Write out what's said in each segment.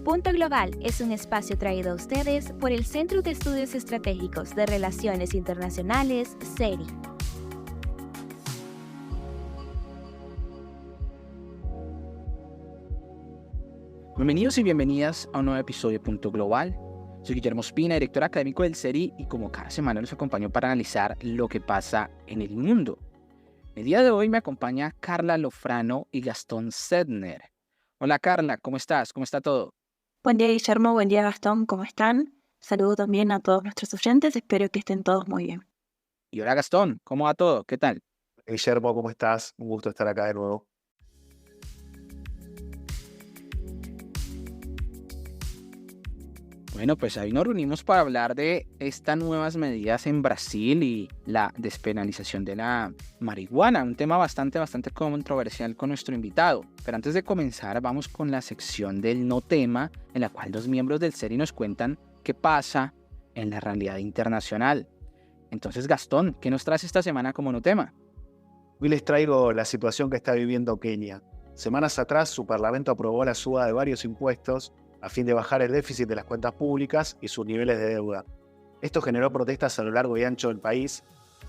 Punto Global es un espacio traído a ustedes por el Centro de Estudios Estratégicos de Relaciones Internacionales, CERI. Bienvenidos y bienvenidas a un nuevo episodio de Punto Global. Soy Guillermo Ospina, director académico del CERI, y como cada semana los acompaño para analizar lo que pasa en el mundo. El día de hoy me acompaña Carla Lofrano y Gastón Sedner. Hola Carla, ¿cómo estás? ¿Cómo está todo? Buen día, Guillermo. Buen día, Gastón. ¿Cómo están? Saludo también a todos nuestros oyentes. Espero que estén todos muy bien. Y hola Gastón, ¿cómo va todo? ¿Qué tal? Guillermo, ¿cómo estás? Un gusto estar acá de nuevo. Bueno, pues ahí nos reunimos para hablar de estas nuevas medidas en Brasil y la despenalización de la marihuana, un tema bastante controversial con nuestro invitado. Pero antes de comenzar, vamos con la sección del no tema, en la cual los miembros del CERI nos cuentan qué pasa en la realidad internacional. Entonces, Gastón, ¿qué nos traes esta semana como no tema? Hoy les traigo la situación que está viviendo Kenia. Semanas atrás, su parlamento aprobó la suba de varios impuestos a fin de bajar el déficit de las cuentas públicas y sus niveles de deuda. Esto generó protestas a lo largo y ancho del país,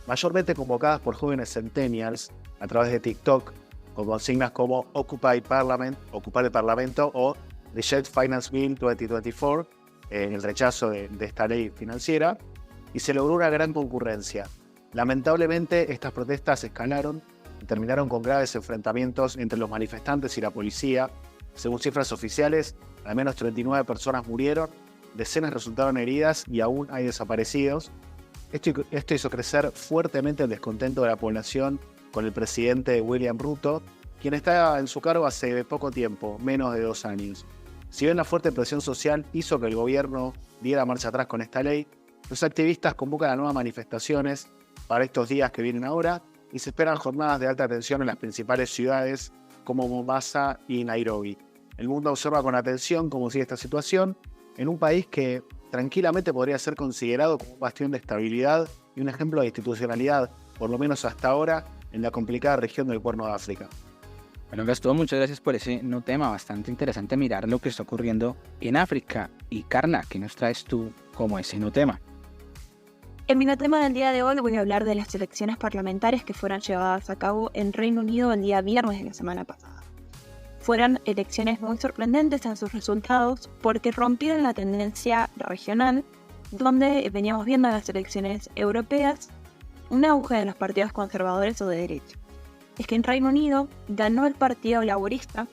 mayormente convocadas por jóvenes centennials a través de TikTok, con consignas como Occupy Parliament, ocupar el Parlamento, o Reject Finance Bill 2024, el rechazo de esta ley financiera, y se logró una gran concurrencia. Lamentablemente, estas protestas escalaron y terminaron con graves enfrentamientos entre los manifestantes y la policía. Según cifras oficiales, al menos 39 personas murieron, decenas resultaron heridas y aún hay desaparecidos. Esto hizo crecer fuertemente el descontento de la población con el presidente William Ruto, quien está en su cargo hace poco tiempo, menos de 2 años. Si bien la fuerte presión social hizo que el gobierno diera marcha atrás con esta ley, los activistas convocan a nuevas manifestaciones para estos días que vienen ahora y se esperan jornadas de alta tensión en las principales ciudades como Mombasa y Nairobi. El mundo observa con atención cómo sigue esta situación en un país que tranquilamente podría ser considerado como un bastión de estabilidad y un ejemplo de institucionalidad, por lo menos hasta ahora, en la complicada región del Cuerno de África. Bueno, Gastón, muchas gracias por ese no tema. Bastante interesante mirar lo que está ocurriendo en África. Y Carla, ¿qué nos traes tú como ese no tema? En mi no tema del día de hoy voy a hablar de las elecciones parlamentarias que fueron llevadas a cabo en Reino Unido el día viernes de la semana pasada. Fueron elecciones muy sorprendentes en sus resultados porque rompieron la tendencia regional donde veníamos viendo en las elecciones europeas un auge de los partidos conservadores o de derecha. Es que en Reino Unido ganó el Partido Laborista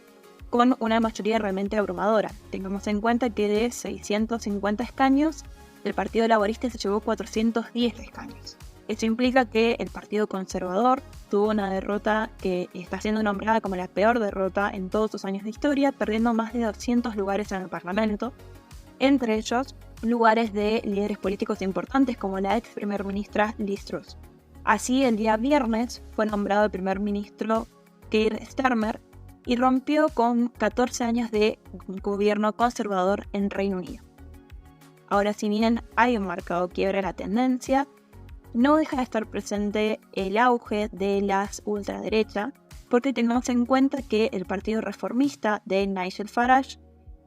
con una mayoría realmente abrumadora. Tengamos en cuenta que de 650 escaños, el Partido Laborista se llevó 410 escaños. Eso implica que el Partido Conservador tuvo una derrota que está siendo nombrada como la peor derrota en todos sus años de historia, perdiendo más de 200 lugares en el Parlamento, entre ellos lugares de líderes políticos importantes como la ex primer ministra Liz Truss. Así, el día viernes fue nombrado el primer ministro Keir Starmer y rompió con 14 años de gobierno conservador en Reino Unido. Ahora, si bien hay un marcado quiebre en la tendencia, no deja de estar presente el auge de las ultraderecha, porque tengamos en cuenta que el partido reformista de Nigel Farage,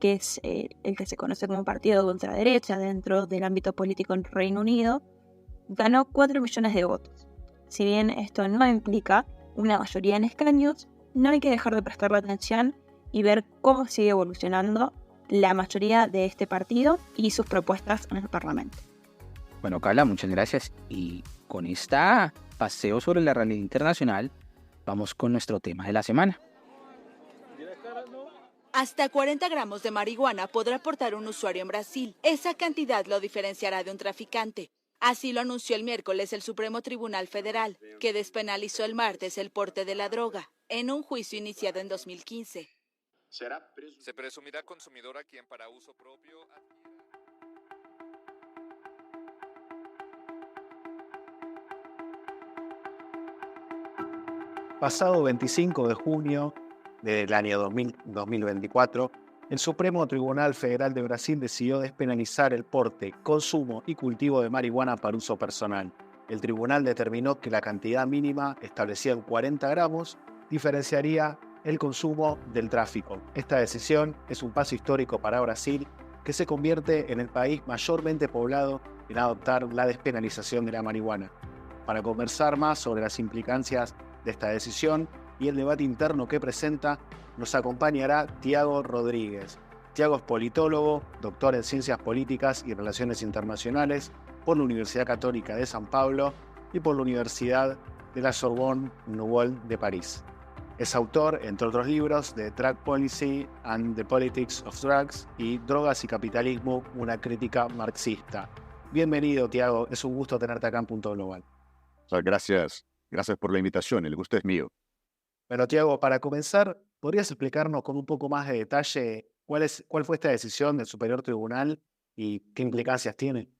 que es el que se conoce como partido de ultraderecha dentro del ámbito político en Reino Unido, ganó 4 millones de votos. Si bien esto no implica una mayoría en escaños, no hay que dejar de prestarle atención y ver cómo sigue evolucionando la mayoría de este partido y sus propuestas en el Parlamento. Bueno, Carla, muchas gracias. Y con este paseo sobre la realidad internacional, vamos con nuestro tema de la semana. Hasta 40 gramos de marihuana podrá portar un usuario en Brasil. Esa cantidad lo diferenciará de un traficante. Así lo anunció el miércoles el Supremo Tribunal Federal, que despenalizó el martes el porte de la droga, en un juicio iniciado en 2015. Se presumirá consumidor a quien para uso propio... Pasado 25 de junio del año 2024, el Supremo Tribunal Federal de Brasil decidió despenalizar el porte, consumo y cultivo de marihuana para uso personal. El tribunal determinó que la cantidad mínima, establecida en 40 gramos, diferenciaría el consumo del tráfico. Esta decisión es un paso histórico para Brasil, que se convierte en el país mayormente poblado en adoptar la despenalización de la marihuana. Para conversar más sobre las implicancias de esta decisión y el debate interno que presenta, nos acompañará Tiago Rodríguez. Tiago es politólogo, doctor en Ciencias Políticas y Relaciones Internacionales por la Universidad Católica de San Pablo y por la Universidad de la Sorbonne Nouvelle de París. Es autor, entre otros libros, de Drug Policy and the Politics of Drugs y Drogas y Capitalismo, una crítica marxista. Bienvenido, Tiago. Es un gusto tenerte acá en Punto Global. Gracias por la invitación. El gusto es mío. Bueno, Tiago, para comenzar, ¿podrías explicarnos con un poco más de detalle cuál fue esta decisión del Superior Tribunal y qué implicancias tiene?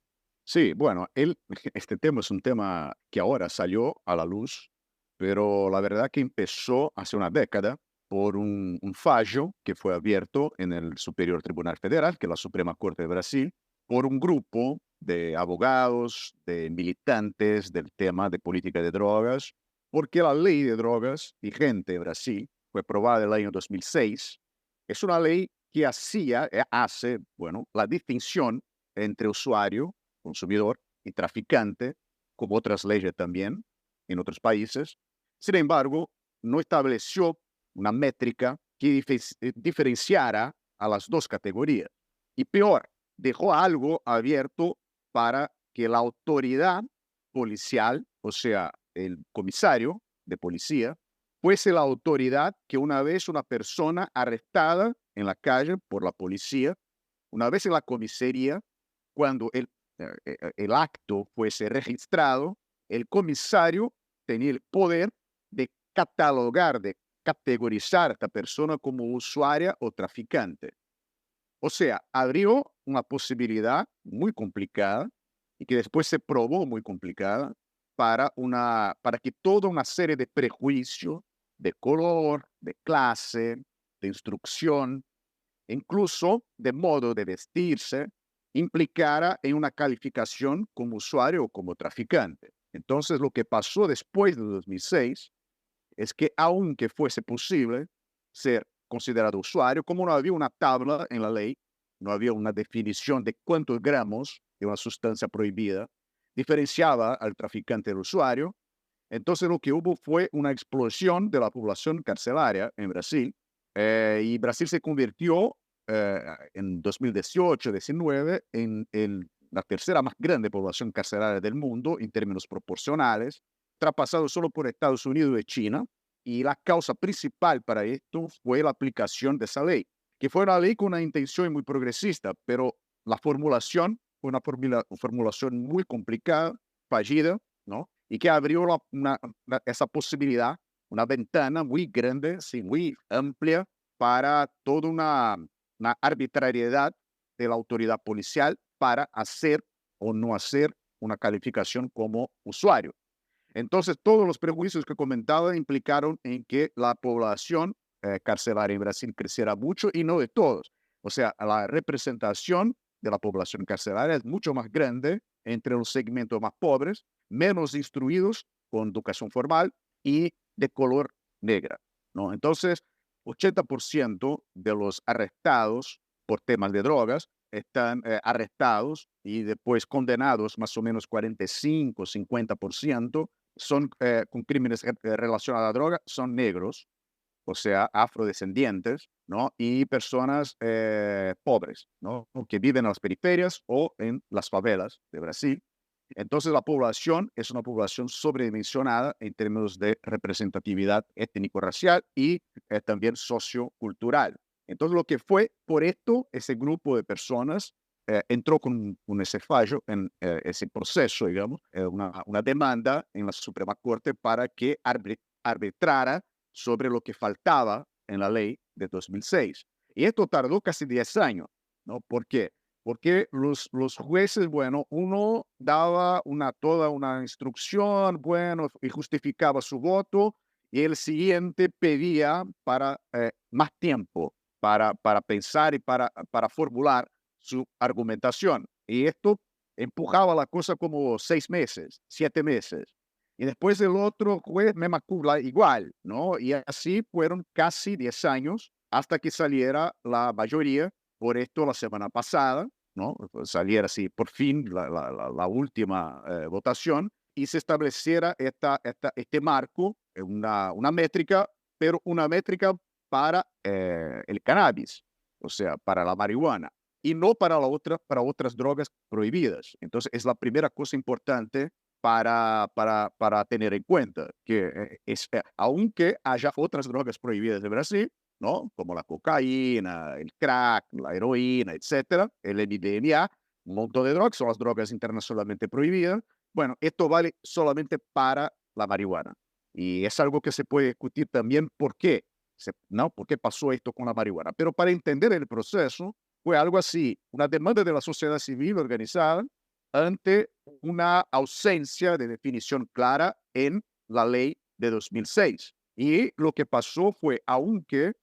Sí, bueno, este tema es un tema que ahora salió a la luz, pero la verdad que empezó hace una década por un fallo que fue abierto en el Superior Tribunal Federal, que es la Suprema Corte de Brasil, por un grupo de abogados, de militantes del tema de política de drogas, porque la ley de drogas vigente en Brasil fue aprobada en el año 2006. Es una ley que hace la distinción entre usuario, consumidor y traficante, como otras leyes también en otros países. Sin embargo, no estableció una métrica que diferenciara a las dos categorías. Y peor, dejó algo abierto para que la autoridad policial, o sea, el comisario de policía, fuese la autoridad que una vez una persona arrestada en la calle por la policía, una vez en la comisaría, cuando el acto fuese registrado, el comisario tenía el poder de catalogar, de categorizar a esta persona como usuaria o traficante. O sea, abrió una posibilidad muy complicada y que después se probó muy complicada para que toda una serie de prejuicios de color, de clase, de instrucción, incluso de modo de vestirse, implicara en una calificación como usuario o como traficante. Entonces, lo que pasó después de 2006 es que, aunque fuese posible ser considerado usuario, como no había una tabla en la ley, no había una definición de cuántos gramos de una sustancia prohibida, diferenciaba al traficante del usuario. Entonces, lo que hubo fue una explosión de la población carcelaria en Brasil, y Brasil se convirtió en 2018-19 en la tercera más grande población carcelaria del mundo en términos proporcionales, traspasado solo por Estados Unidos y China. Y la causa principal para esto fue la aplicación de esa ley, que fue una ley con una intención muy progresista, pero la formulación fue una formulación muy complicada, fallida, ¿no? Y que abrió esa posibilidad, una ventana muy grande, sí, muy amplia, para toda una arbitrariedad de la autoridad policial para hacer o no hacer una calificación como usuario. Entonces, todos los prejuicios que comentaba implicaron en que la población carcelaria en Brasil creciera mucho y no de todos. O sea, la representación de la población carcelaria es mucho más grande entre los segmentos más pobres, menos instruidos, con educación formal y de color negra, ¿no? Entonces, 80% de los arrestados por temas de drogas están arrestados y después condenados, más o menos 45-50%, son con crímenes relacionados a la droga, son negros, o sea, afrodescendientes, ¿no? Y personas pobres, ¿no? Que viven en las periferias o en las favelas de Brasil. Entonces, la población es una población sobredimensionada en términos de representatividad étnico-racial y también sociocultural. Entonces, lo que fue por esto, ese grupo de personas entró con ese fallo, en ese proceso, digamos, una demanda en la Suprema Corte para que arbitrara sobre lo que faltaba en la ley de 2006. Y esto tardó casi 10 años, ¿no? ¿Por qué? Porque los jueces, bueno, uno daba toda una instrucción, bueno, y justificaba su voto, y el siguiente pedía para más tiempo para pensar y para formular su argumentación. Y esto empujaba la cosa como 6 meses, 7 meses. Y después el otro juez me macula igual, ¿no? Y así fueron casi 10 años hasta que saliera la mayoría. Por esto la semana pasada, ¿no? Pues saliera así por fin la última votación y se estableciera este marco, una métrica, pero una métrica para el cannabis, o sea, para la marihuana, y no para otras drogas prohibidas. Entonces, es la primera cosa importante para tener en cuenta, que aunque haya otras drogas prohibidas en Brasil, ¿no? Como la cocaína, el crack, la heroína, etcétera, el MDMA, un montón de drogas, son las drogas internacionalmente prohibidas. Bueno, esto vale solamente para la marihuana. Y es algo que se puede discutir también por qué, ¿no? ¿Por qué pasó esto con la marihuana? Pero para entender el proceso, fue algo así, una demanda de la sociedad civil organizada ante una ausencia de definición clara en la ley de 2006. Y lo que pasó fue, aunque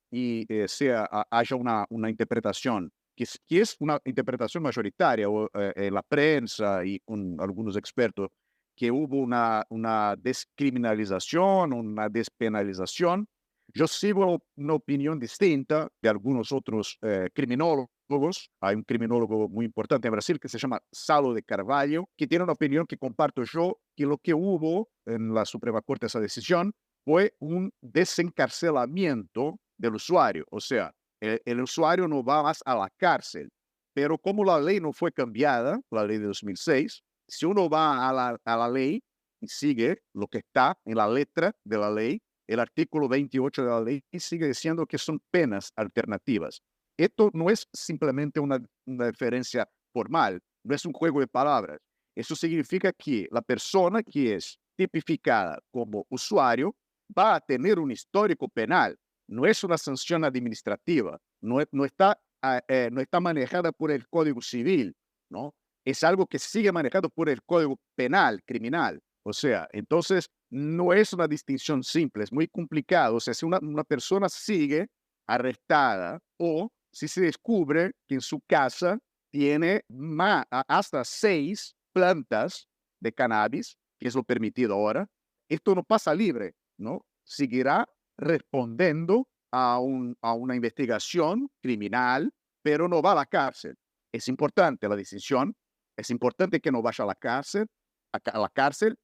haya una interpretación, que es una interpretación mayoritaria en la prensa y con algunos expertos, que hubo una descriminalización, una despenalización, yo sigo una opinión distinta de algunos otros criminólogos. Hay un criminólogo muy importante en Brasil que se llama Saulo de Carvalho, que tiene una opinión que comparto yo, que lo que hubo en la Suprema Corte, esa decisión, fue un desencarcelamiento del usuario. O sea, el usuario no va más a la cárcel. Pero como la ley no fue cambiada, la ley de 2006, si uno va a la ley y sigue lo que está en la letra de la ley, el artículo 28 de la ley sigue diciendo que son penas alternativas. Esto no es simplemente una diferencia formal, no es un juego de palabras. Eso significa que la persona que es tipificada como usuario va a tener un histórico penal. No es una sanción administrativa, no está manejada por el Código Civil, ¿no? Es algo que sigue manejado por el Código Penal, criminal. O sea, entonces no es una distinción simple, es muy complicado. O sea, si una persona sigue arrestada o si se descubre que en su casa tiene hasta 6 plantas de cannabis, que es lo permitido ahora, esto no pasa libre, ¿no? Seguirá respondiendo a una investigación criminal, pero no va a la cárcel. Es importante la decisión, es importante que no vaya a la cárcel,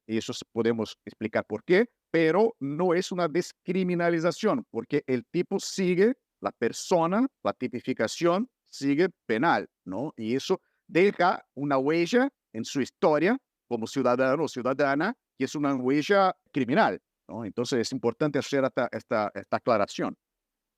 y eso podemos explicar por qué, pero no es una descriminalización, porque el tipo sigue, la persona, la tipificación sigue penal, ¿no? Y eso deja una huella en su historia como ciudadano o ciudadana, que es una huella criminal, ¿no? Entonces es importante hacer esta aclaración.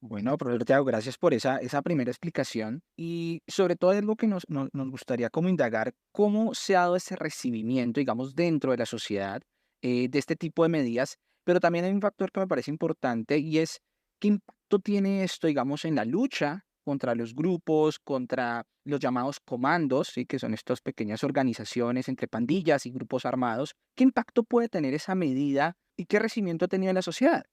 Bueno, profesor Tiago, gracias por esa primera explicación y sobre todo es lo que nos gustaría como indagar cómo se ha dado ese recibimiento, digamos, dentro de la sociedad de este tipo de medidas, pero también hay un factor que me parece importante y es qué impacto tiene esto, digamos, en la lucha contra los grupos, contra los llamados comandos, ¿sí? Que son estas pequeñas organizaciones entre pandillas y grupos armados. ¿Qué impacto puede tener esa medida y qué recibimiento ha tenido en la sociedad?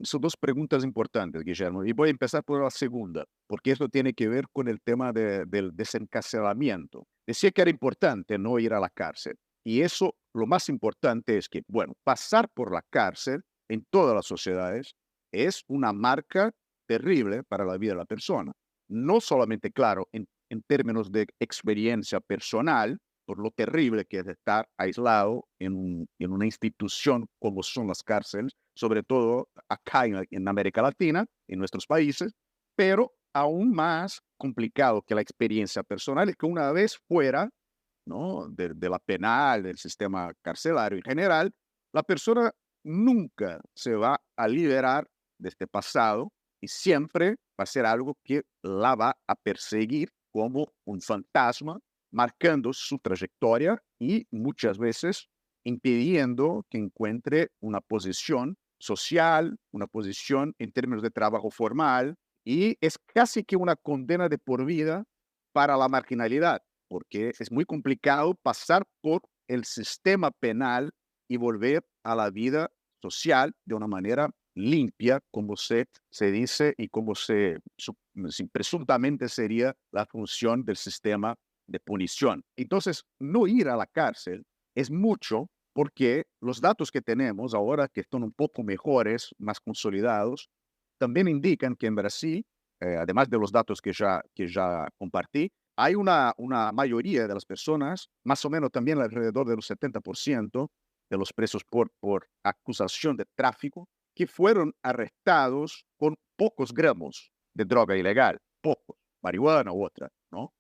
Son dos preguntas importantes, Guillermo, y voy a empezar por la segunda, porque esto tiene que ver con el tema del desencarcelamiento. Decía que era importante no ir a la cárcel, y eso lo más importante es que, bueno, pasar por la cárcel en todas las sociedades es una marca terrible para la vida de la persona. No solamente, claro, en términos de experiencia personal, por lo terrible que es estar aislado en una institución como son las cárceles, sobre todo acá en América Latina, en nuestros países, pero aún más complicado que la experiencia personal es que una vez fuera, ¿no? de la penal, del sistema carcelario en general, la persona nunca se va a liberar de este pasado y siempre va a ser algo que la va a perseguir como un fantasma, marcando su trayectoria y muchas veces impidiendo que encuentre una posición social, una posición en términos de trabajo formal, y es casi que una condena de por vida para la marginalidad, porque es muy complicado pasar por el sistema penal y volver a la vida social de una manera limpia, como se dice y como presuntamente sería la función del sistema de punición. Entonces, no ir a la cárcel es mucho porque los datos que tenemos ahora, que están un poco mejores, más consolidados, también indican que en Brasil, además de los datos que ya compartí, hay una mayoría de las personas, más o menos también alrededor de los 70% de los presos por acusación de tráfico, que fueron arrestados con pocos gramos de droga ilegal, pocos, marihuana u otra, ¿no?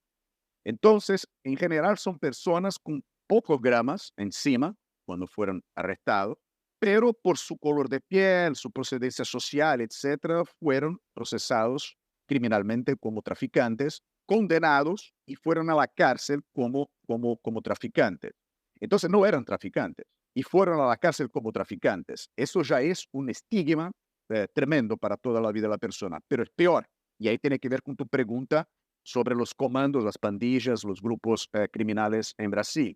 Entonces, en general son personas con pocos gramos encima cuando fueron arrestados, pero por su color de piel, su procedencia social, etcétera, fueron procesados criminalmente como traficantes, condenados y fueron a la cárcel como traficantes. Entonces no eran traficantes y fueron a la cárcel como traficantes. Eso ya es un estigma tremendo para toda la vida de la persona, pero es peor. Y ahí tiene que ver con tu pregunta sobre los comandos, las pandillas, los grupos criminales en Brasil.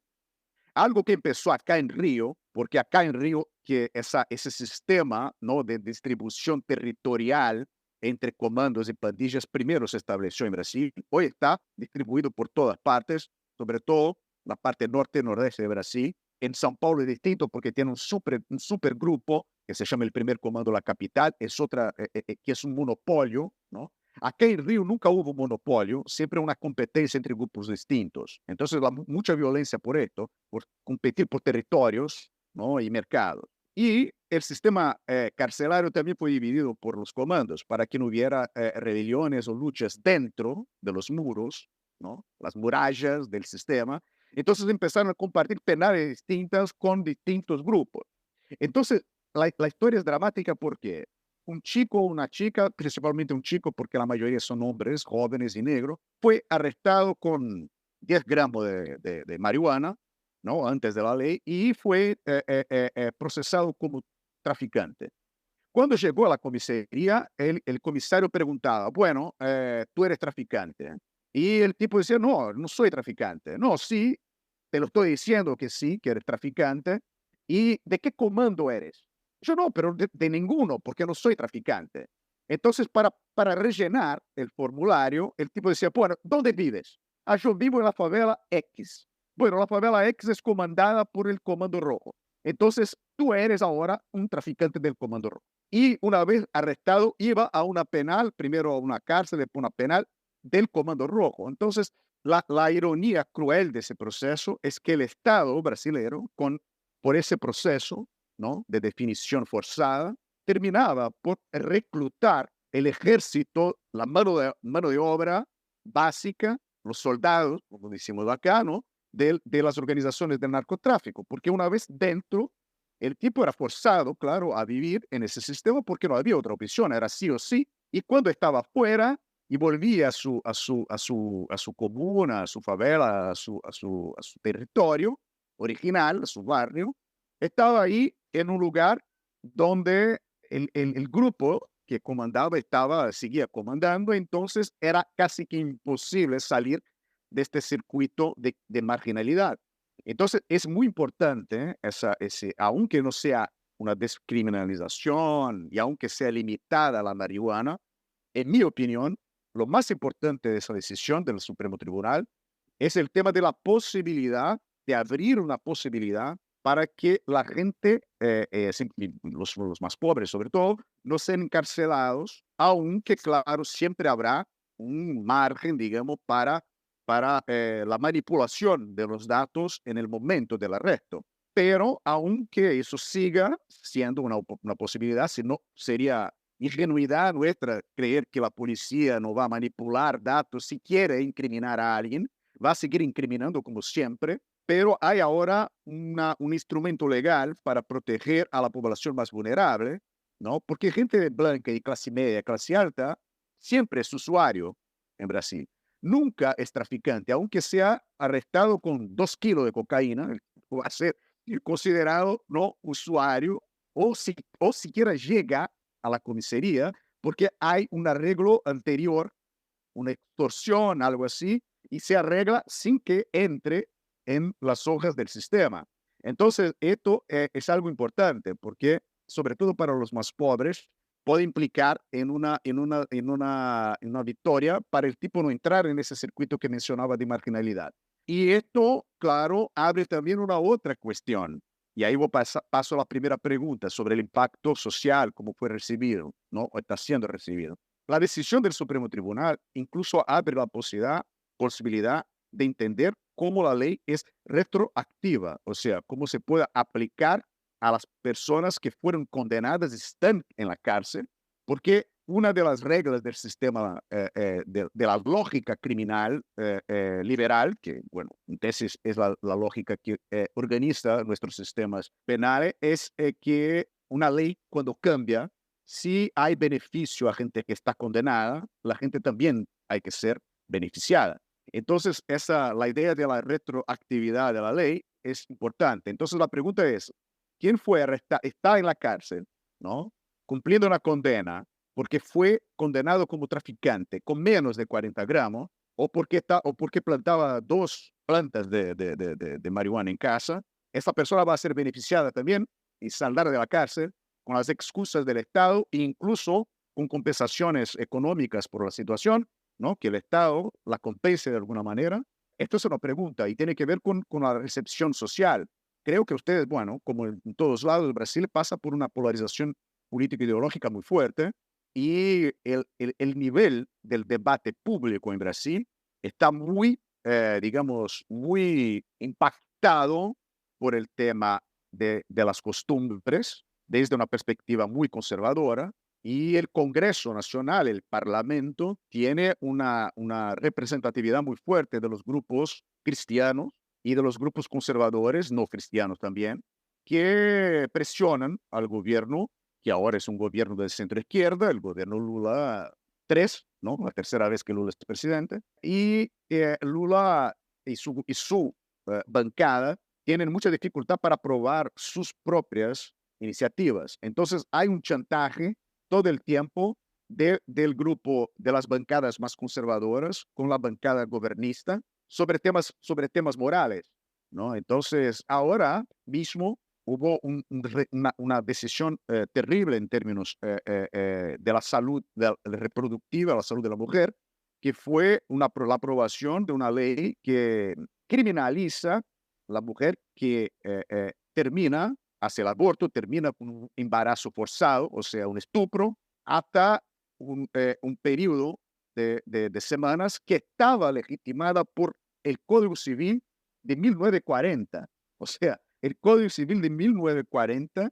Algo que empezó acá en Río, porque acá en Río que ese sistema, ¿no?, de distribución territorial entre comandos y pandillas primero se estableció en Brasil, hoy está distribuido por todas partes, sobre todo la parte norte y nordeste de Brasil. En São Paulo es distinto porque tiene un super grupo que se llama el Primer Comando de la Capital, es otra, que es un monopolio, ¿no? Acá en Río nunca hubo monopolio, siempre una competencia entre grupos distintos. Entonces, mucha violencia por esto, por competir por territorios, ¿no?, y mercados. Y el sistema carcelario también fue dividido por los comandos para que no hubiera rebeliones o luchas dentro de los muros, ¿no?, las murallas del sistema. Entonces empezaron a compartir penales distintas con distintos grupos. Entonces, la historia es dramática porque un chico o una chica, principalmente un chico, porque la mayoría son hombres, jóvenes y negros, fue arrestado con 10 gramos de marihuana, ¿no?, antes de la ley, y fue procesado como traficante. Cuando llegó a la comisaría, el comisario preguntaba, bueno, tú eres traficante. Y el tipo decía, no, no soy traficante. No, sí, te lo estoy diciendo que sí, que eres traficante. ¿Y de qué comando eres? Yo no, pero de ninguno, porque no soy traficante. Entonces, para rellenar el formulario, el tipo decía, bueno, ¿dónde vives? Ah, yo vivo en la favela X. Bueno, la favela X es comandada por el Comando Rojo. Entonces, tú eres ahora un traficante del Comando Rojo. Y una vez arrestado, iba a una penal, primero a una cárcel, después una penal del Comando Rojo. Entonces, la ironía cruel de ese proceso es que el Estado brasileño, por ese proceso, ¿no?, de definición forzada, terminaba por reclutar el ejército, la mano de obra básica, los soldados, como decimos acá, ¿no?, de las organizaciones del narcotráfico, porque una vez dentro, el tipo era forzado, claro, a vivir en ese sistema porque no había otra opción, era sí o sí, y cuando estaba fuera y volvía a su comuna, a su favela, a su territorio original, a su barrio, estaba ahí en un lugar donde el grupo que comandaba seguía comandando, entonces era casi que imposible salir de este circuito de marginalidad. Entonces es muy importante, aunque no sea una descriminalización y aunque sea limitada la marihuana, en mi opinión, lo más importante de esa decisión del Supremo Tribunal es el tema de la posibilidad de abrir una posibilidad para que la gente, los más pobres sobre todo, no sean encarcelados, aunque claro, siempre habrá un margen, digamos, para la manipulación de los datos en el momento del arresto. Pero aunque eso siga siendo una posibilidad, si no sería ingenuidad nuestra creer que la policía no va a manipular datos si quiere incriminar a alguien, va a seguir incriminando como siempre, pero hay ahora un instrumento legal para proteger a la población más vulnerable, ¿no? Porque gente blanca y clase media, clase alta, siempre es usuario en Brasil. Nunca es traficante, aunque sea arrestado con 2 kilos de cocaína, va a ser considerado no usuario o siquiera llega a la comisaría porque hay un arreglo anterior, una extorsión, algo así, y se arregla sin que entre en las hojas del sistema. Entonces, esto es algo importante porque, sobre todo para los más pobres, puede implicar en una victoria para el tipo no entrar en ese circuito que mencionaba de marginalidad. Y esto, claro, abre también una otra cuestión. Y ahí paso a la primera pregunta sobre el impacto social, cómo fue recibido, ¿no? O está siendo recibido. La decisión del Supremo Tribunal incluso abre la posibilidad de entender cómo la ley es retroactiva, o sea, cómo se puede aplicar a las personas que fueron condenadas y están en la cárcel, porque una de las reglas del sistema, de la lógica criminal liberal, que, bueno, en tesis es la lógica que organiza nuestros sistemas penales, es que una ley cuando cambia, si hay beneficio a gente que está condenada, la gente también hay que ser beneficiada. Entonces, la idea de la retroactividad de la ley es importante. Entonces, la pregunta es, ¿quién fue arrestado? Está en la cárcel, ¿no? Cumpliendo una condena porque fue condenado como traficante con menos de 40 gramos o porque plantaba 2 plantas de marihuana en casa. Esta persona va a ser beneficiada también y saldrá de la cárcel con las excusas del Estado e incluso con compensaciones económicas por la situación, ¿no? Que el Estado la compense de alguna manera. Esto es una pregunta y tiene que ver con la recepción social. Creo que ustedes, bueno, como en todos lados, Brasil pasa por una polarización político-ideológica muy fuerte y el nivel del debate público en Brasil está muy, digamos, muy impactado por el tema de las costumbres desde una perspectiva muy conservadora. Y el Congreso Nacional, el Parlamento, tiene una representatividad muy fuerte de los grupos cristianos y de los grupos conservadores, no cristianos también, que presionan al gobierno, que ahora es un gobierno de centro izquierda, el gobierno Lula 3, ¿no? La tercera vez que Lula es presidente, y Lula y su bancada tienen mucha dificultad para aprobar sus propias iniciativas. Entonces hay un chantaje todo el tiempo del grupo de las bancadas más conservadoras con la bancada gobernista sobre temas morales, ¿no? Entonces, ahora mismo hubo una decisión terrible en términos de la salud reproductiva, la salud de la mujer, que fue la aprobación de una ley que criminaliza la mujer que hace el aborto, termina con un embarazo forzado, o sea, un estupro, hasta un periodo de semanas que estaba legitimada por el Código Civil de 1940. O sea, el Código Civil de 1940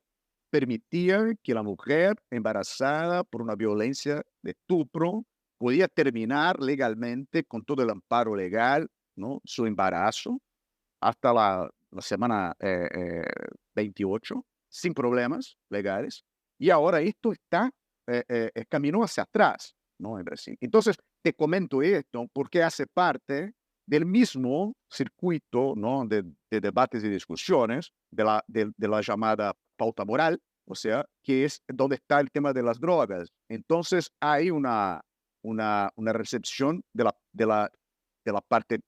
permitía que la mujer embarazada por una violencia de estupro podía terminar legalmente con todo el amparo legal, ¿no? Su embarazo hasta la semana 28, sin problemas legales. Y ahora esto caminó hacia atrás, ¿no? En Brasil. Entonces, te comento esto porque hace parte del mismo circuito, ¿no? de debates y discusiones de la llamada pauta moral, o sea, que es donde está el tema de las drogas. Entonces, hay una recepción de la parte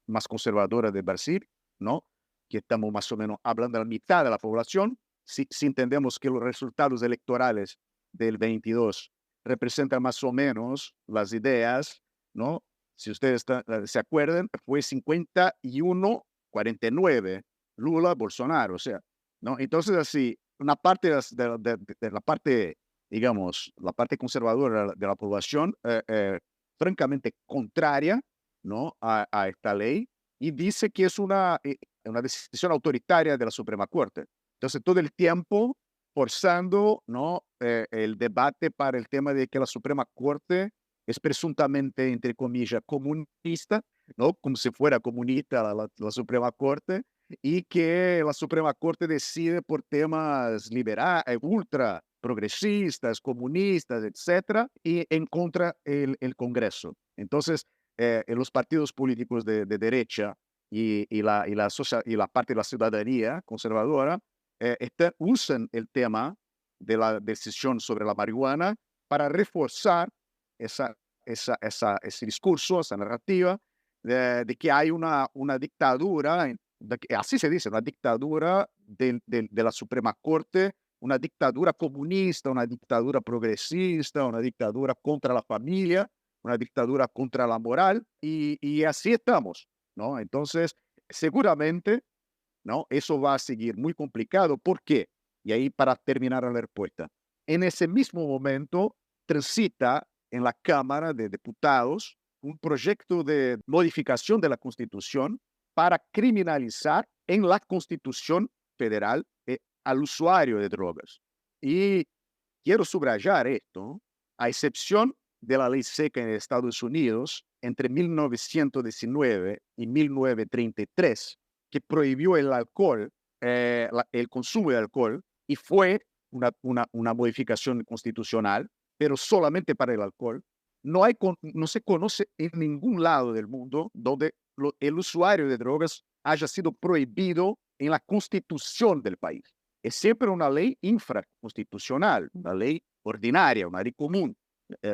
más conservadora de Brasil, ¿no? Que estamos más o menos hablando de la mitad de la población, si entendemos que los resultados electorales del 22 representan más o menos las ideas, ¿no? Si ustedes se acuerdan, fue 51-49, Lula, Bolsonaro, o sea, ¿no? Entonces, así, una parte de la parte, digamos, la parte conservadora de la población, francamente contraria, ¿no? A esta ley, y dice que es una decisión autoritaria de la Suprema Corte. Entonces, todo el tiempo forzando, ¿no? El debate para el tema de que la Suprema Corte es presuntamente, entre comillas, comunista, ¿no? Como si fuera comunista la Suprema Corte, y que la Suprema Corte decide por temas liberales, ultra progresistas, comunistas, etcétera, y en contra el Congreso. Entonces, los partidos políticos de derecha y la parte de la ciudadanía conservadora usan el tema de la decisión sobre la marihuana para reforzar ese discurso, esa narrativa de que hay una dictadura, así se dice, una dictadura de la Suprema Corte, una dictadura comunista, una dictadura progresista, una dictadura contra la familia, una dictadura contra la moral, y así estamos, ¿no? Entonces, seguramente, ¿no? Eso va a seguir muy complicado. ¿Por qué? Y ahí para terminar la respuesta. En ese mismo momento transita en la Cámara de Diputados un proyecto de modificación de la Constitución para criminalizar en la Constitución Federal al usuario de drogas. Y quiero subrayar esto, a excepción de la ley seca en Estados Unidos entre 1919 y 1933, que prohibió el alcohol, el consumo de alcohol, y fue una modificación constitucional, pero solamente para el alcohol. No se conoce en ningún lado del mundo donde el usuario de drogas haya sido prohibido en la constitución del país. Es siempre una ley infraconstitucional, una ley ordinaria, una ley común.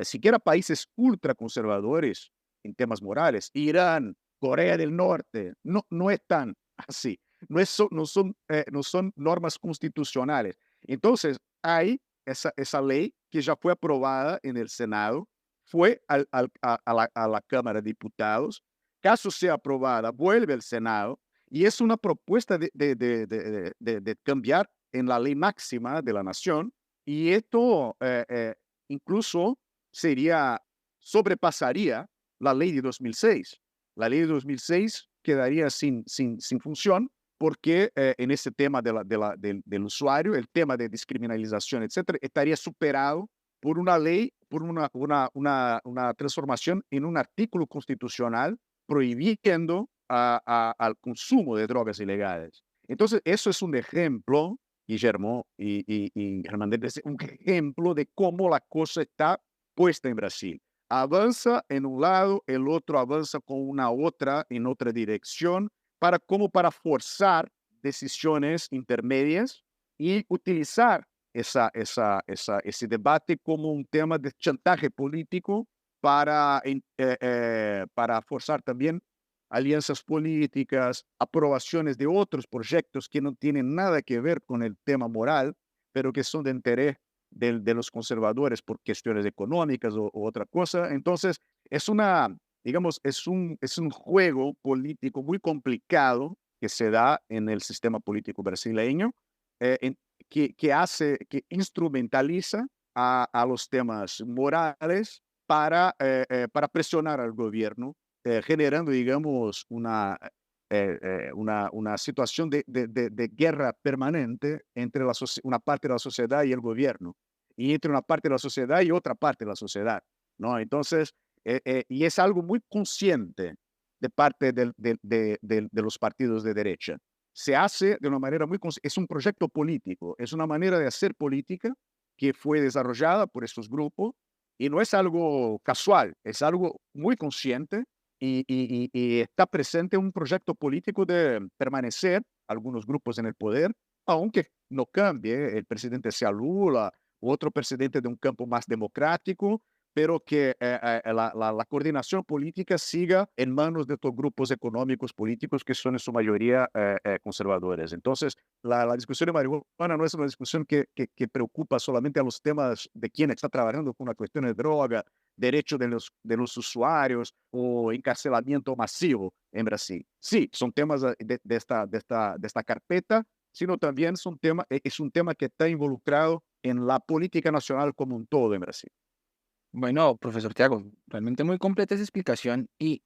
Siquiera países ultraconservadores en temas morales, Irán, Corea del Norte, no están así. No son normas constitucionales. Entonces, hay esa ley que ya fue aprobada en el Senado, fue a la Cámara de Diputados. Caso sea aprobada, vuelve al Senado y es una propuesta de cambiar en la ley máxima de la nación, y esto incluso sobrepasaría la ley de 2006. La ley de 2006 quedaría sin función porque en ese tema del usuario, el tema de descriminalización, etcétera, estaría superado por una ley, por una transformación en un artículo constitucional prohibiendo al consumo de drogas ilegales. Entonces, eso es un ejemplo, Guillermo y Hernández, un ejemplo de cómo la cosa está puesta en Brasil. Avanza en un lado, el otro avanza con una otra en otra dirección, para forzar decisiones intermedias y utilizar ese debate como un tema de chantaje político para forzar también alianzas políticas, aprobaciones de otros proyectos que no tienen nada que ver con el tema moral, pero que son de interés de los conservadores por cuestiones económicas o otra cosa. Entonces, digamos, es un juego político muy complicado que se da en el sistema político brasileño, que instrumentaliza a los temas morales para presionar al gobierno, generando, digamos, una situación de guerra permanente entre una parte de la sociedad y el gobierno, y entre una parte de la sociedad y otra parte de la sociedad, ¿no? Entonces, y es algo muy consciente de parte de los partidos de derecha. Se hace de una manera muy consciente, es un proyecto político, es una manera de hacer política que fue desarrollada por estos grupos, y no es algo casual, es algo muy consciente, y está presente un proyecto político de permanecer algunos grupos en el poder, aunque no cambie, el presidente sea Lula u otro presidente de un campo más democrático, pero que la coordinación política siga en manos de estos grupos económicos políticos que son en su mayoría conservadores. Entonces, la discusión de marihuana no es una discusión que preocupa solamente a los temas de quien está trabajando con la cuestión de droga, derecho de los usuarios o encarcelamiento masivo en Brasil. Sí, son temas de esta carpeta, sino también es un tema que está involucrado en la política nacional como un todo en Brasil. Bueno, profesor Tiago, realmente muy completa esa explicación y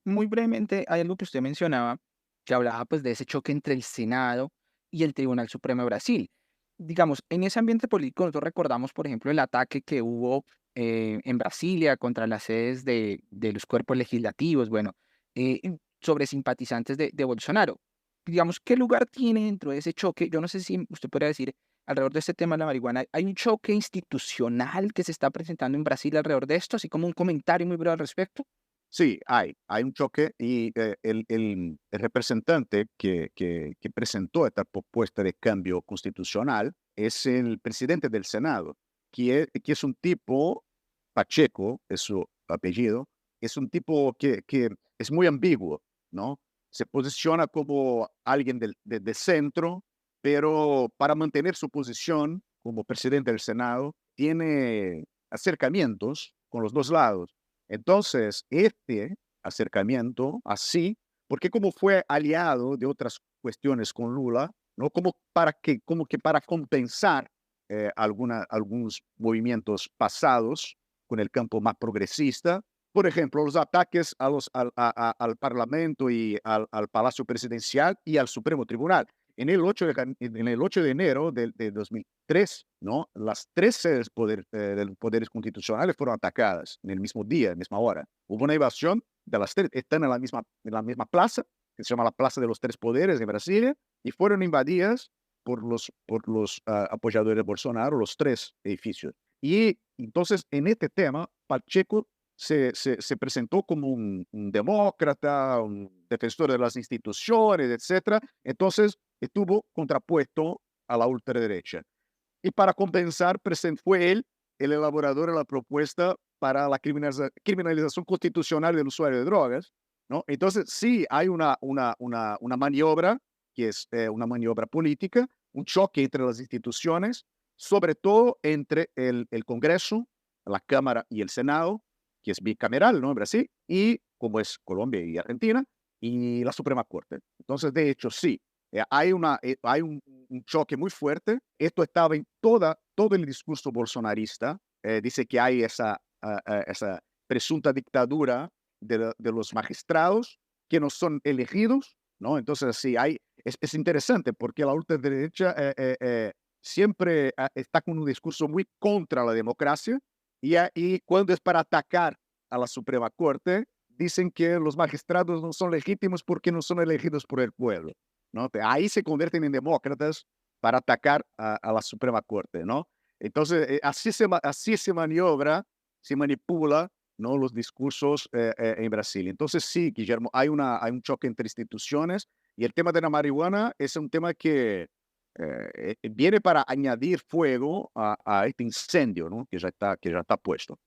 muy brevemente hay algo que usted mencionaba que hablaba pues de ese choque entre el Senado y el Tribunal Supremo de Brasil. Digamos, en ese ambiente político nosotros recordamos, por ejemplo, el ataque que hubo en Brasilia contra las sedes de los cuerpos legislativos, bueno, sobre simpatizantes de Bolsonaro. Digamos, ¿qué lugar tiene dentro de ese choque? Yo no sé si usted podría decir alrededor de este tema de la marihuana, ¿hay un choque institucional que se está presentando en Brasil alrededor de esto? Así como un comentario muy breve al respecto. Sí, hay un choque, y el representante que presentó esta propuesta de cambio constitucional es el presidente del Senado, que es un tipo, Pacheco es su apellido, es un tipo que es muy ambiguo, ¿no? Se posiciona como alguien de centro, pero para mantener su posición como presidente del Senado, tiene acercamientos con los dos lados. Entonces, este acercamiento así, porque como fue aliado de otras cuestiones con Lula, ¿no? Como que para compensar algunos movimientos pasados con el campo más progresista. Por ejemplo, los ataques al Parlamento y al Palacio Presidencial y al Supremo Tribunal. En el 8 de enero de 2003, ¿no? Las tres sedes de los poderes constitucionales fueron atacadas en el mismo día, en la misma hora. Hubo una invasión de las tres, están en la misma plaza, que se llama la Plaza de los Tres Poderes de Brasilia, y fueron invadidas por los apoyadores de Bolsonaro, los tres edificios. Y entonces, en este tema, Pacheco se presentó como un demócrata, un defensor de las instituciones, etcétera. Entonces, estuvo contrapuesto a la ultraderecha. Y para compensar, fue él el elaborador de la propuesta para la criminalización constitucional del usuario de drogas, ¿no? Entonces, sí hay una maniobra, que es una maniobra política, un choque entre las instituciones, sobre todo entre el Congreso, la Cámara y el Senado, que es bicameral, ¿no? En Brasil, y como es Colombia y Argentina, y la Suprema Corte. Entonces, de hecho, sí, hay un choque muy fuerte. Esto estaba en todo el discurso bolsonarista. Dice que hay esa presunta dictadura de los magistrados que no son elegidos, ¿no? Entonces, sí, es interesante porque la ultraderecha siempre está con un discurso muy contra la democracia y cuando es para atacar a la Suprema Corte, dicen que los magistrados no son legítimos porque no son elegidos por el pueblo, ¿no? Ahí se convierten en demócratas para atacar a la Suprema Corte, ¿no? Entonces, así se maniobra, se manipula, ¿no? Los discursos en Brasil. Entonces, sí, Guillermo, hay un choque entre instituciones y el tema de la marihuana es un tema que viene para añadir fuego a este incendio, ¿no? Que ya está puesto.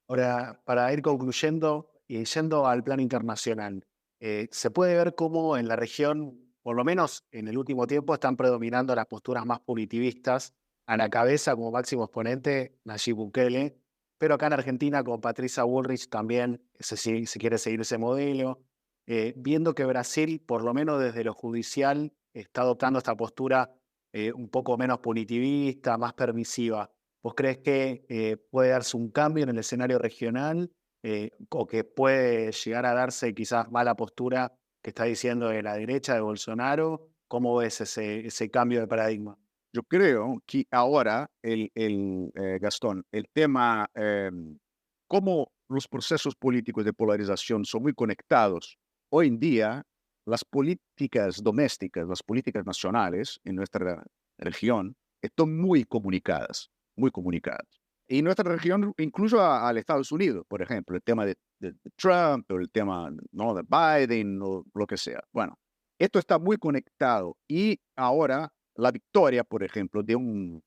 Ahora, para ir concluyendo y yendo al plano internacional, se puede ver cómo en la región, por lo menos en el último tiempo, están predominando las posturas más punitivistas, a la cabeza como máximo exponente Nayib Bukele, pero acá en Argentina con Patricia Bullrich también se quiere seguir ese modelo, viendo que Brasil, por lo menos desde lo judicial, está adoptando esta postura un poco menos punitivista, más permisiva. ¿Vos crees que puede darse un cambio en el escenario regional o que puede llegar a darse quizás mala postura que está diciendo de la derecha de Bolsonaro? ¿Cómo ves ese cambio de paradigma? Yo creo que ahora, Gastón, el tema, cómo los procesos políticos de polarización son muy conectados. Hoy en día, las políticas domésticas, las políticas nacionales en nuestra región están muy comunicadas, muy comunicadas. Y nuestra región, incluso al Estados Unidos, por ejemplo, el tema de Trump, o el tema, ¿no?, de Biden, o lo que sea. Bueno, esto está muy conectado y ahora la victoria, por ejemplo, de un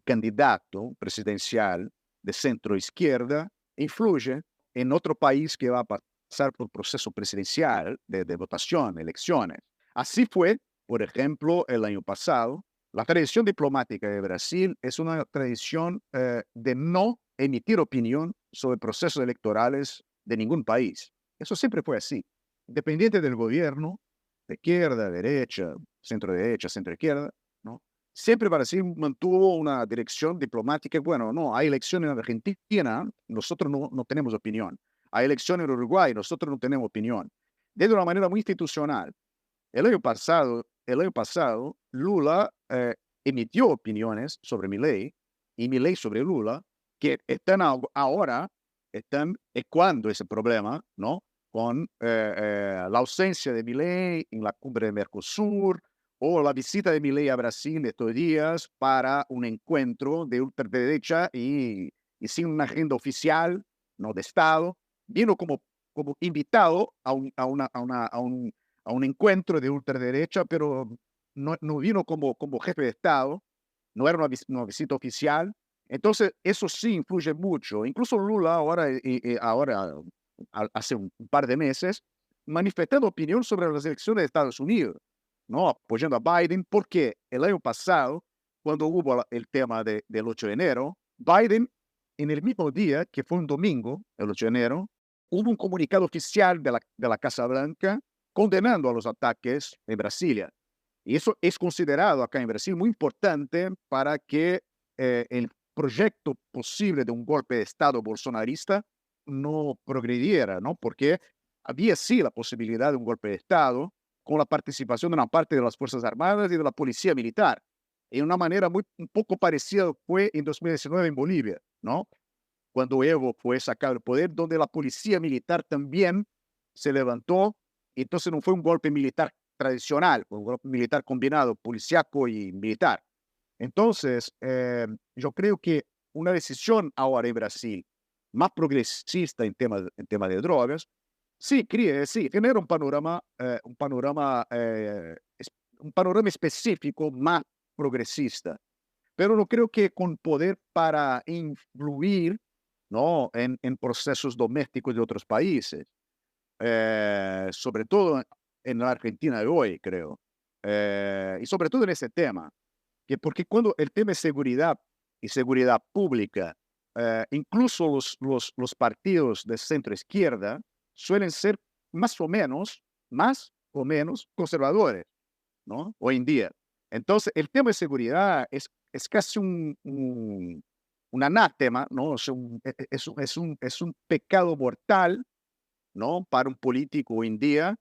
candidato presidencial de centro izquierda influye en otro país que va a pasar por proceso presidencial de votación, elecciones. Así fue, por ejemplo, el año pasado. La tradición diplomática de Brasil es una tradición de no emitir opinión sobre procesos electorales de ningún país. Eso siempre fue así. Independiente del gobierno, de izquierda, derecha, centro izquierda, ¿no? Siempre Brasil mantuvo una dirección diplomática. Bueno, no, hay elecciones en Argentina, nosotros no tenemos opinión. Hay elecciones en Uruguay, nosotros no tenemos opinión. De una manera muy institucional. El año pasado Lula emitió opiniones sobre Milei y Milei sobre Lula que están ahora ecuando ese problema, ¿no? Con la ausencia de Milei en la cumbre de Mercosur o la visita de Milei a Brasil estos días para un encuentro de ultraderecha y sin una agenda oficial, no de Estado. Vino como invitado a un encuentro de ultraderecha, pero no vino como jefe de Estado, no era una visita oficial. Entonces, eso sí influye mucho. Incluso Lula ahora hace un par de meses, manifestando opinión sobre las elecciones de Estados Unidos, ¿no? Apoyando a Biden, porque el año pasado, cuando hubo el tema del 8 de enero, Biden, en el mismo día, que fue un domingo, el 8 de enero, hubo un comunicado oficial de la Casa Blanca condenando a los ataques en Brasilia. Y eso es considerado acá en Brasil muy importante para que el proyecto posible de un golpe de Estado bolsonarista no progrediera, ¿no? Porque había sí la posibilidad de un golpe de Estado con la participación de una parte de las Fuerzas Armadas y de la Policía Militar. En una manera un poco parecida fue en 2019 en Bolivia, ¿no? Cuando Evo fue sacado del poder, donde la Policía Militar también se levantó. Entonces no fue un golpe militar tradicional, fue un golpe militar combinado, policíaco y militar. Entonces, yo creo que una decisión ahora en Brasil más progresista en tema de drogas, sí, sí, genera un panorama específico más progresista, pero no creo que con poder para influir, ¿no? En procesos domésticos de otros países, sobre todo en la Argentina de hoy, creo, y sobre todo en ese tema. Que porque cuando el tema es seguridad y seguridad pública, incluso los partidos de centro izquierda suelen ser más o menos conservadores, ¿no? Hoy en día. Entonces, el tema de seguridad es casi un anátema, ¿no? Es un pecado mortal, ¿no? Para un político hoy en día,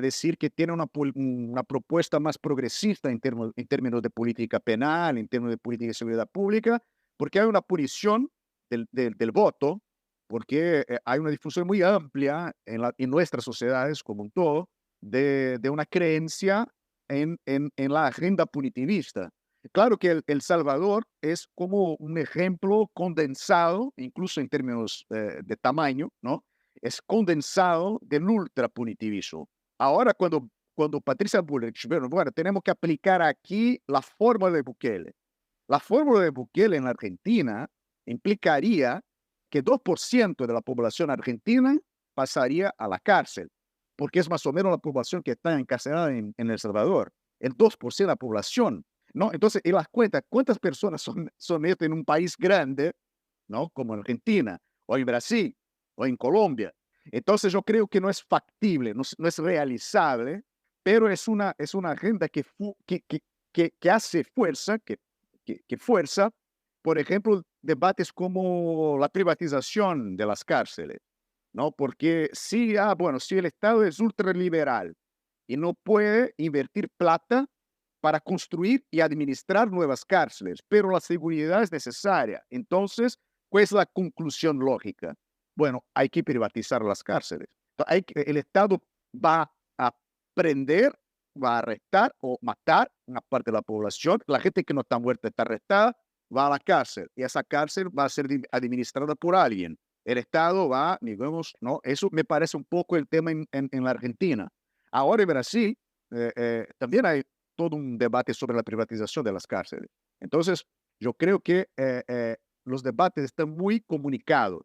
decir que tiene una propuesta más progresista en términos de política penal, en términos de política de seguridad pública, porque hay una punición del voto, porque hay una difusión muy amplia en nuestras sociedades como un todo de una creencia en la agenda punitivista. Claro que El Salvador es como un ejemplo condensado, incluso en términos de tamaño, ¿no? Es condensado del ultrapunitivismo. Ahora, cuando Patricia Bullrich, bueno, tenemos que aplicar aquí la fórmula de Bukele. La fórmula de Bukele en la Argentina implicaría que 2% de la población argentina pasaría a la cárcel, porque es más o menos la población que está encarcelada en El Salvador, el 2% de la población, ¿no? Entonces, y las cuentas, ¿cuántas personas son esto en un país grande, ¿no? Como en Argentina, o en Brasil, o en Colombia? Entonces, yo creo que no es factible, no es realizable, pero es una agenda que hace fuerza, que fuerza, por ejemplo, debates como la privatización de las cárceles, ¿no? Porque si el Estado es ultraliberal y no puede invertir plata para construir y administrar nuevas cárceles, pero la seguridad es necesaria. Entonces, ¿cuál es la conclusión lógica? Bueno, hay que privatizar las cárceles. El Estado va a prender, va a arrestar o matar una parte de la población. La gente que no está muerta está arrestada, va a la cárcel y esa cárcel va a ser administrada por alguien. El Estado va, digamos, ¿no? Eso me parece un poco el tema en la Argentina. Ahora en Brasil también hay todo un debate sobre la privatización de las cárceles. Entonces, yo creo que los debates están muy comunicados.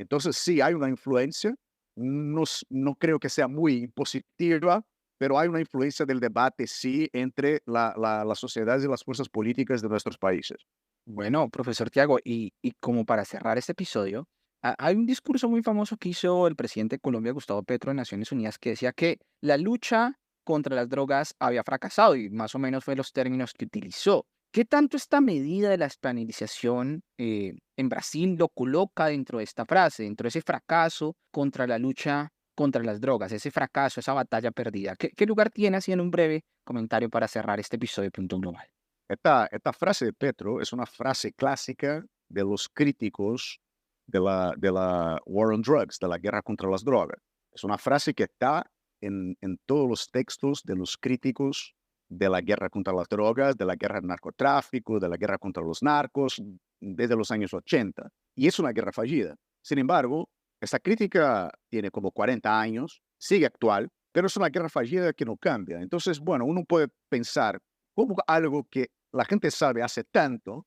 Entonces, sí, hay una influencia. No creo que sea muy positiva, pero hay una influencia del debate, sí, entre las sociedades y las fuerzas políticas de nuestros países. Bueno, profesor Tiago, y como para cerrar este episodio, hay un discurso muy famoso que hizo el presidente de Colombia, Gustavo Petro, en Naciones Unidas, que decía que la lucha contra las drogas había fracasado y más o menos fue los términos que utilizó. ¿Qué tanto esta medida de la despenalización en Brasil lo coloca dentro de esta frase, dentro de ese fracaso contra la lucha contra las drogas, ese fracaso, esa batalla perdida? ¿Qué lugar tiene, así en un breve comentario para cerrar este episodio de Punto Global? Esta frase de Petro es una frase clásica de los críticos de la war on drugs, de la guerra contra las drogas. Es una frase que está en todos los textos de los críticos de la guerra contra las drogas, de la guerra al narcotráfico, de la guerra contra los narcos, desde los años 80. Y es una guerra fallida. Sin embargo, esa crítica tiene como 40 años, sigue actual, pero es una guerra fallida que no cambia. Entonces, bueno, uno puede pensar como algo que la gente sabe hace tanto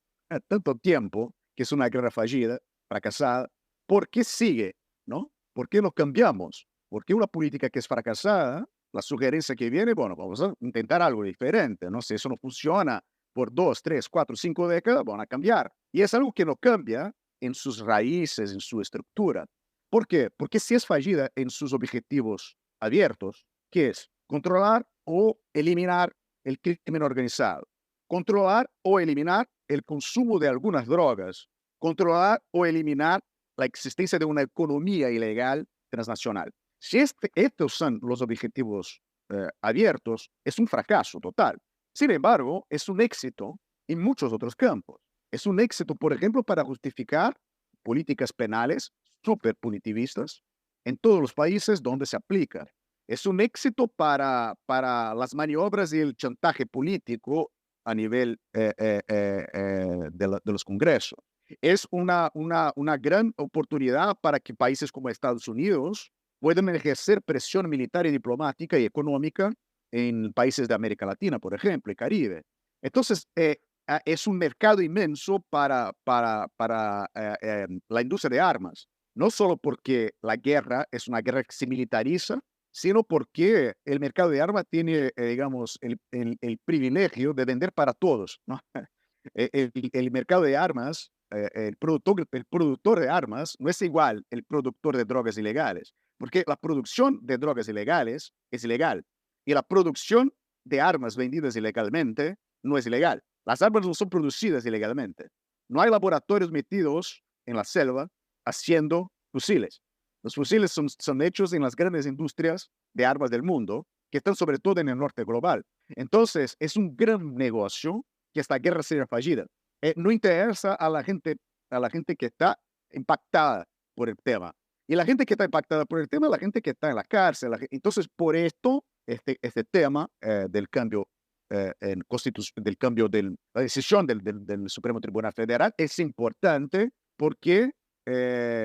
tiempo, que es una guerra fallida, fracasada, ¿por qué sigue? ¿No? ¿Por qué no cambiamos? Porque una política que es fracasada, la sugerencia que viene, bueno, vamos a intentar algo diferente, ¿no? Si eso no funciona por 2, 3, 4, 5 décadas, van a cambiar. Y es algo que no cambia en sus raíces, en su estructura. ¿Por qué? Porque si es fallida en sus objetivos abiertos, ¿qué es? Controlar o eliminar el crimen organizado, controlar o eliminar el consumo de algunas drogas, controlar o eliminar la existencia de una economía ilegal transnacional. Si estos son los objetivos abiertos, es un fracaso total. Sin embargo, es un éxito en muchos otros campos. Es un éxito, por ejemplo, para justificar políticas penales súper punitivistas en todos los países donde se aplican. Es un éxito para las maniobras y el chantaje político a nivel de los congresos. Es una gran oportunidad para que países como Estados Unidos puedan ejercer presión militar y diplomática y económica en países de América Latina, por ejemplo, y Caribe. Entonces, es un mercado inmenso para la industria de armas, no solo porque la guerra es una guerra que se militariza, sino porque el mercado de armas tiene, digamos, el privilegio de vender para todos, ¿no? El mercado de armas, el productor de armas no es igual el productor de drogas ilegales, porque la producción de drogas ilegales es ilegal y la producción de armas vendidas ilegalmente no es ilegal. Las armas no son producidas ilegalmente. No hay laboratorios metidos en la selva haciendo fusiles. Los fusiles son hechos en las grandes industrias de armas del mundo, que están sobre todo en el norte global. Entonces, es un gran negocio que esta guerra sea fallida. No interesa a la gente que está impactada por el tema. Y la gente que está impactada por el tema es la gente que está en la cárcel. Entonces, por esto, este tema del cambio del cambio de la decisión del Supremo Tribunal Federal es importante porque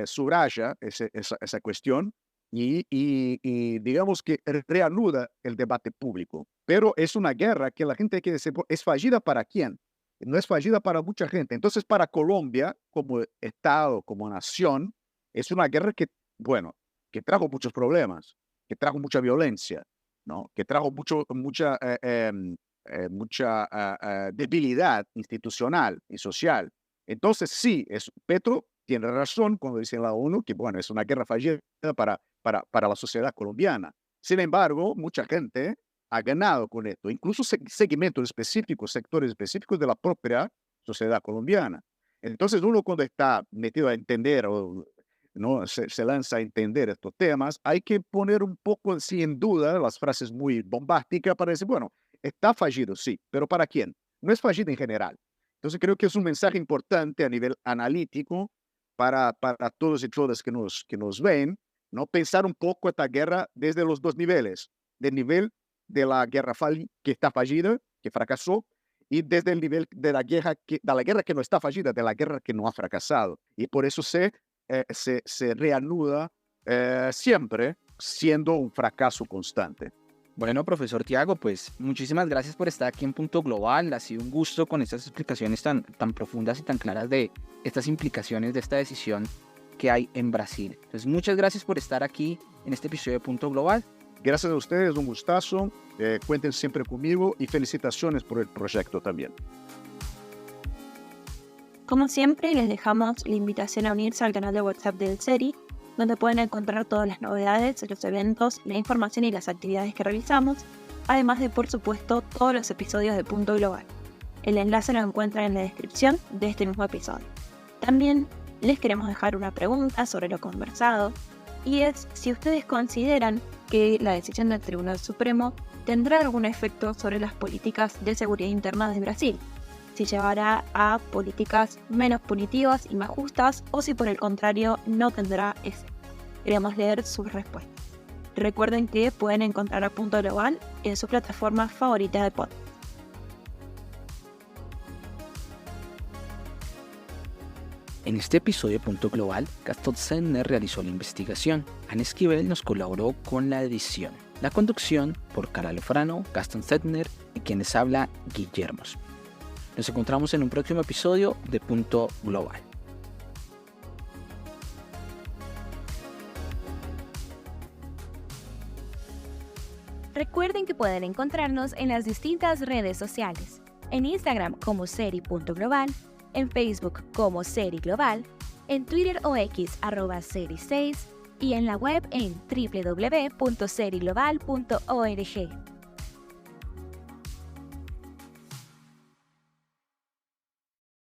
subraya esa cuestión y digamos que reanuda el debate público. Pero es una guerra que la gente quiere decir, ¿es fallida para quién? No es fallida para mucha gente. Entonces, para Colombia, como Estado, como nación, es una guerra que trajo muchos problemas, que trajo mucha violencia, ¿no? Que trajo mucha debilidad institucional y social. Entonces, sí, Petro tiene razón cuando dice en la ONU que, es una guerra fallida para la sociedad colombiana. Sin embargo, mucha gente ha ganado con esto, incluso segmentos específicos, sectores específicos de la propia sociedad colombiana. Entonces, uno cuando está metido a entender o ¿no? se lanza a entender estos temas, hay que poner un poco así en duda las frases muy bombásticas para decir, está fallido, sí, pero ¿para quién? No es fallido en general. Entonces creo que es un mensaje importante a nivel analítico para todos y todas que nos ven, ¿no? Pensar un poco esta guerra desde los dos niveles, del nivel de la guerra que está fallida, que fracasó, y desde el nivel de la guerra que no está fallida, de la guerra que no ha fracasado. Y por eso se reanuda siempre siendo un fracaso constante. Bueno, profesor Tiago, pues muchísimas gracias por estar aquí en Punto Global. Ha sido un gusto con estas explicaciones tan profundas y tan claras de estas implicaciones de esta decisión que hay en Brasil. Entonces, muchas gracias por estar aquí en este episodio de Punto Global. Gracias a ustedes, un gustazo. Cuenten siempre conmigo y felicitaciones por el proyecto también. Como siempre, les dejamos la invitación a unirse al canal de WhatsApp del CERI, donde pueden encontrar todas las novedades, los eventos, la información y las actividades que realizamos, además de, por supuesto, todos los episodios de Punto Global. El enlace lo encuentran en la descripción de este mismo episodio. También les queremos dejar una pregunta sobre lo conversado, y es si ustedes consideran que la decisión del Tribunal Supremo tendrá algún efecto sobre las políticas de seguridad interna de Brasil, si llevará a políticas menos punitivas y más justas, o si por el contrario no tendrá ese. Queremos leer sus respuestas. Recuerden que pueden encontrar a Punto Global en su plataforma favorita de podcast. En este episodio de Punto Global, Gastón Sedner realizó la investigación. Ana Esquivel nos colaboró con la edición. La conducción por Cara Lofrano, Gastón Sedner y quienes habla Guillermo. Nos encontramos en un próximo episodio de Punto Global. Recuerden que pueden encontrarnos en las distintas redes sociales. En Instagram como seri.global, en Facebook como Seri Global, en Twitter o X @seri6 y en la web en www.seriglobal.org.